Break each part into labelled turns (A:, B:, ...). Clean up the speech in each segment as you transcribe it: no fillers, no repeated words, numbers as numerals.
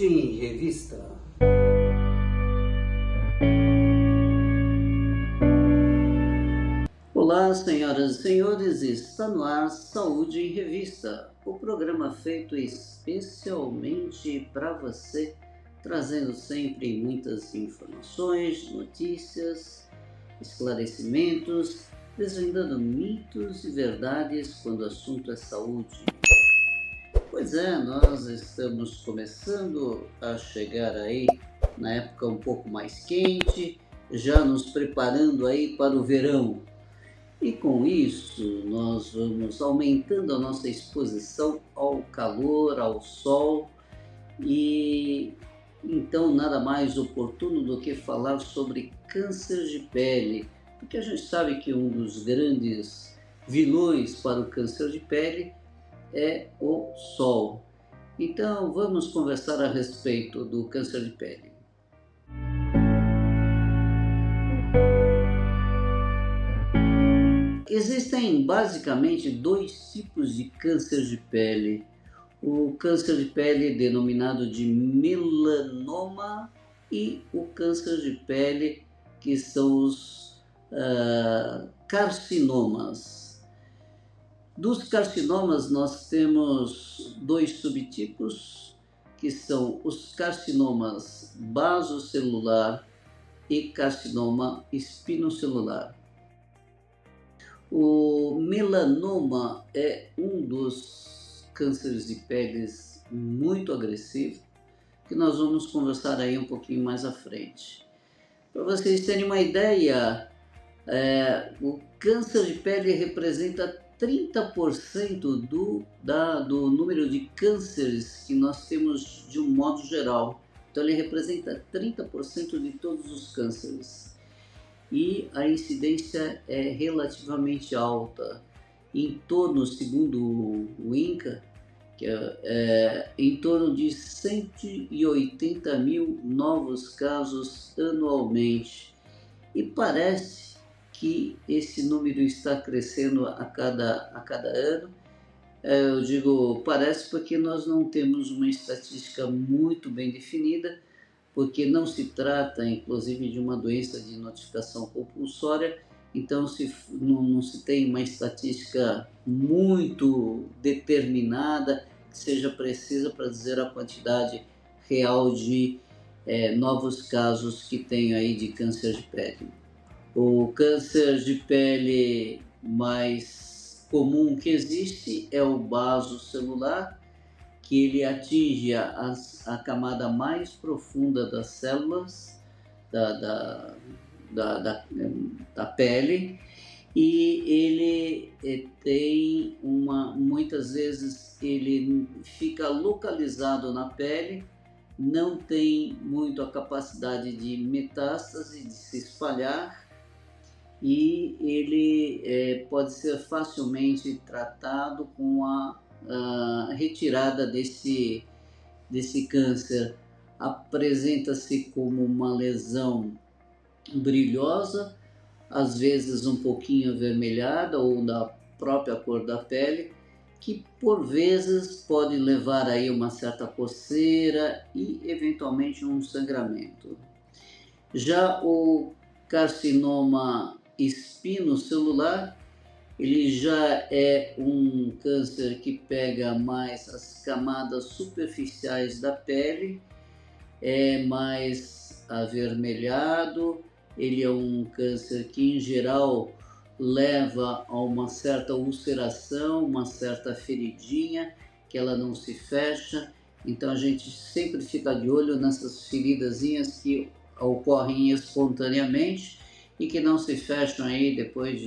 A: em Revista. Olá, senhoras e senhores, está no ar Saúde em Revista, o programa feito especialmente para você, trazendo sempre muitas informações, notícias, esclarecimentos, desvendando mitos e verdades quando o assunto é saúde. Pois é, nós estamos começando a chegar aí na época um pouco mais quente, já nos preparando aí para o verão. E com isso, nós vamos aumentando a nossa exposição ao calor, ao sol, e então nada mais oportuno do que falar sobre câncer de pele, porque a gente sabe que um dos grandes vilões para o câncer de pele é o sol. Então vamos conversar a respeito do câncer de pele. Existem basicamente dois tipos de câncer de pele. O câncer de pele denominado de melanoma e o câncer de pele que são os carcinomas. Dos carcinomas nós temos dois subtipos, que são os carcinomas basocelular e carcinoma espinocelular. O melanoma é um dos cânceres de peles muito agressivo, que nós vamos conversar aí um pouquinho mais à frente. Para vocês terem uma ideia, o câncer de pele representa 30% do número de cânceres que nós temos de um modo geral. Então ele representa 30% de todos os cânceres. E a incidência é relativamente alta, em torno, segundo o INCA, em torno de 180 mil novos casos anualmente. E parece que esse número está crescendo a cada ano. Eu digo parece porque nós não temos uma estatística muito bem definida, porque não se trata, inclusive, de uma doença de notificação compulsória, então não se tem uma estatística muito determinada, que seja precisa para dizer a quantidade real de novos casos que tem aí de câncer de pele. O câncer de pele mais comum que existe é o basocelular, que ele atinge a camada mais profunda das células da pele, e ele tem muitas vezes ele fica localizado na pele, não tem muito a capacidade de metástase, de se espalhar, e ele pode ser facilmente tratado com a retirada desse câncer. Apresenta-se como uma lesão brilhosa, às vezes um pouquinho avermelhada ou da própria cor da pele, que por vezes pode levar aí uma certa coceira e eventualmente um sangramento. Já o carcinoma espinocelular, ele já é um câncer que pega mais as camadas superficiais da pele, é mais avermelhado, ele é um câncer que em geral leva a uma certa ulceração, uma certa feridinha, que ela não se fecha, então a gente sempre fica de olho nessas feridazinhas que ocorrem espontaneamente e que não se fecham aí depois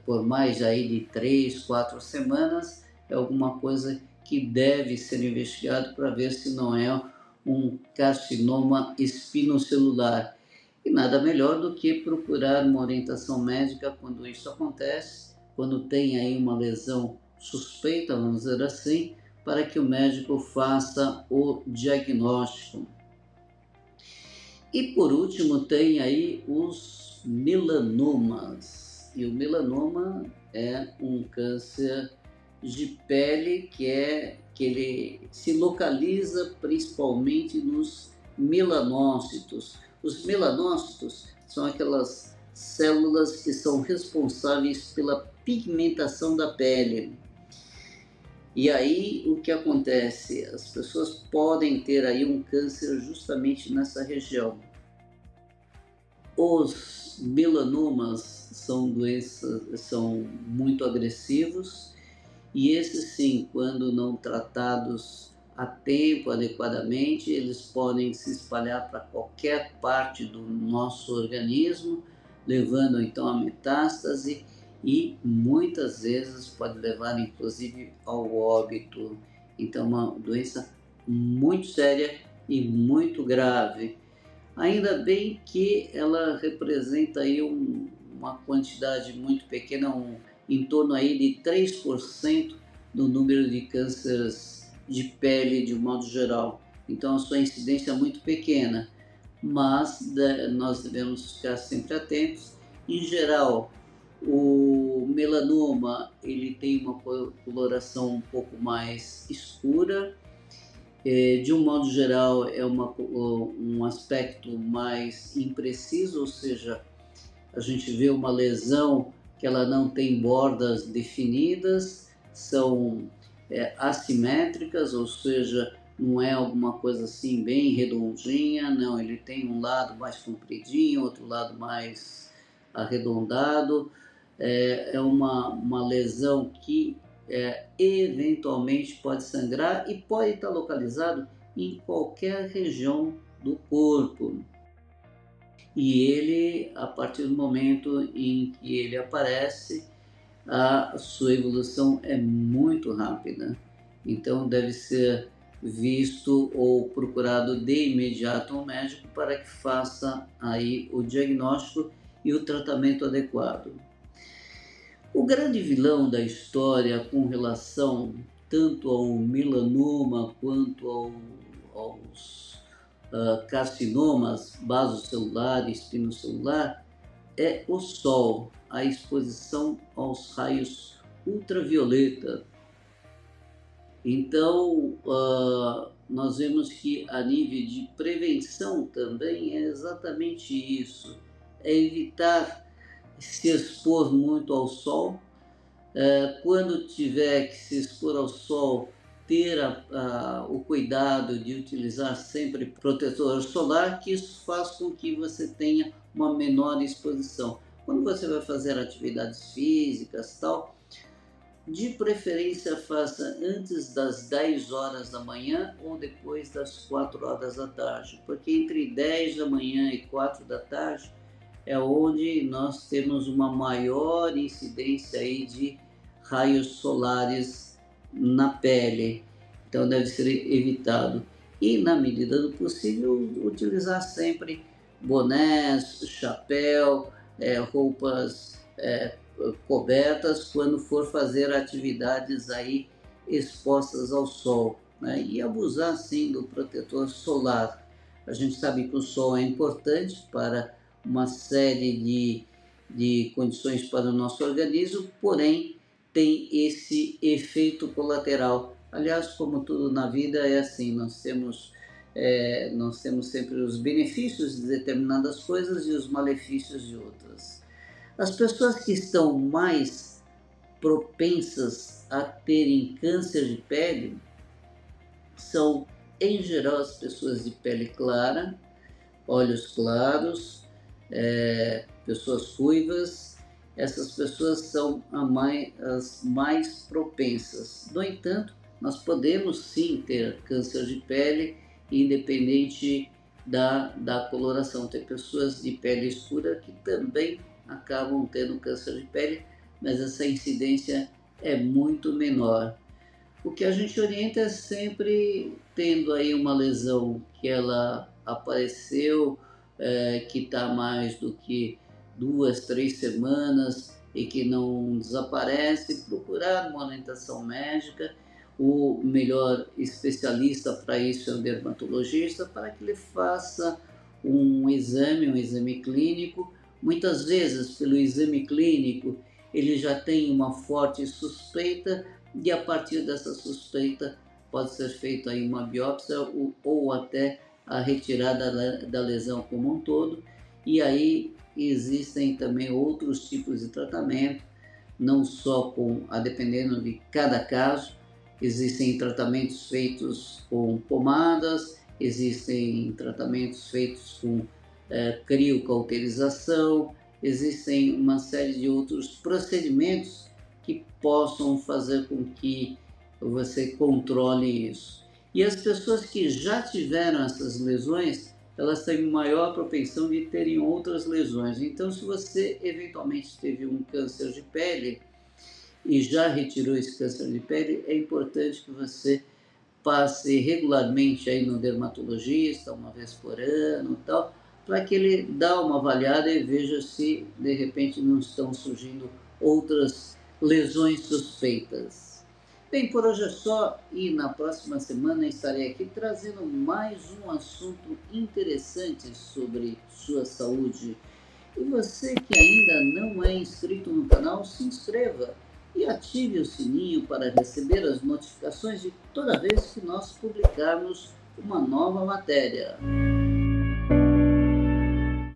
A: por mais aí de 3, 4 semanas. É alguma coisa que deve ser investigado para ver se não é um carcinoma espinocelular. E nada melhor do que procurar uma orientação médica quando isso acontece, quando tem aí uma lesão suspeita, vamos dizer assim, para que o médico faça o diagnóstico. E por último tem aí os melanomas. E o melanoma é um câncer de pele que ele se localiza principalmente nos melanócitos. Os melanócitos são aquelas células que são responsáveis pela pigmentação da pele. E aí o que acontece? As pessoas podem ter aí um câncer justamente nessa região. Os melanomas são muito agressivos e esses sim, quando não tratados a tempo, adequadamente, eles podem se espalhar para qualquer parte do nosso organismo, levando então a metástase e muitas vezes pode levar inclusive ao óbito. Então, uma doença muito séria e muito grave. Ainda bem que ela representa aí uma quantidade muito pequena, em torno aí de 3% do número de cânceres de pele de um modo geral. Então a sua incidência é muito pequena, mas nós devemos ficar sempre atentos. Em geral, o melanoma ele tem uma coloração um pouco mais escura. De um modo geral, é um aspecto mais impreciso, ou seja, a gente vê uma lesão que ela não tem bordas definidas, são assimétricas, ou seja, não é alguma coisa assim bem redondinha, não, ele tem um lado mais compridinho, outro lado mais arredondado. É uma lesão que eventualmente pode sangrar e pode estar localizado em qualquer região do corpo. E ele, a partir do momento em que ele aparece, a sua evolução é muito rápida. Então deve ser visto ou procurado de imediato um médico para que faça aí o diagnóstico e o tratamento adequado. O grande vilão da história com relação tanto ao melanoma quanto aos carcinomas basocelular e espinocelular é o Sol, a exposição aos raios ultravioleta. Então, nós vemos que a nível de prevenção também é exatamente isso, é evitar se expor muito ao sol. Quando tiver que se expor ao sol, ter o cuidado de utilizar sempre protetor solar, que isso faz com que você tenha uma menor exposição. Quando você vai fazer atividades físicas tal, de preferência faça antes das 10 horas da manhã ou depois das 4 horas da tarde, porque entre 10 da manhã e 4 da tarde é onde nós temos uma maior incidência aí de raios solares na pele, então deve ser evitado. E na medida do possível, utilizar sempre bonés, chapéu, roupas cobertas quando for fazer atividades aí expostas ao sol, né? E abusar sim do protetor solar. A gente sabe que o sol é importante para uma série de condições para o nosso organismo, porém tem esse efeito colateral. Aliás, como tudo na vida é assim, nós temos sempre os benefícios de determinadas coisas e os malefícios de outras. As pessoas que estão mais propensas a terem câncer de pele são, em geral, as pessoas de pele clara, olhos claros, pessoas ruivas. Essas pessoas são as mais propensas. No entanto, nós podemos sim ter câncer de pele, independente da coloração. Tem pessoas de pele escura que também acabam tendo câncer de pele, mas essa incidência é muito menor. O que a gente orienta é sempre tendo aí uma lesão que ela apareceu, que está mais do que 2, 3 semanas e que não desaparece, procurar uma orientação médica. O melhor especialista para isso é o dermatologista, para que ele faça um exame clínico. Muitas vezes, pelo exame clínico, ele já tem uma forte suspeita, e a partir dessa suspeita pode ser feita aí uma biópsia ou até a retirada da lesão como um todo, e aí existem também outros tipos de tratamento, não só dependendo de cada caso, existem tratamentos feitos com pomadas, existem tratamentos feitos com criocauterização, existem uma série de outros procedimentos que possam fazer com que você controle isso. E as pessoas que já tiveram essas lesões, elas têm maior propensão de terem outras lesões. Então, se você eventualmente teve um câncer de pele e já retirou esse câncer de pele, é importante que você passe regularmente aí no dermatologista, uma vez por ano e tal, para que ele dá uma avaliada e veja se de repente não estão surgindo outras lesões suspeitas. Bem, por hoje é só e na próxima semana estarei aqui trazendo mais um assunto interessante sobre sua saúde. E você que ainda não é inscrito no canal, se inscreva e ative o sininho para receber as notificações de toda vez que nós publicarmos uma nova matéria.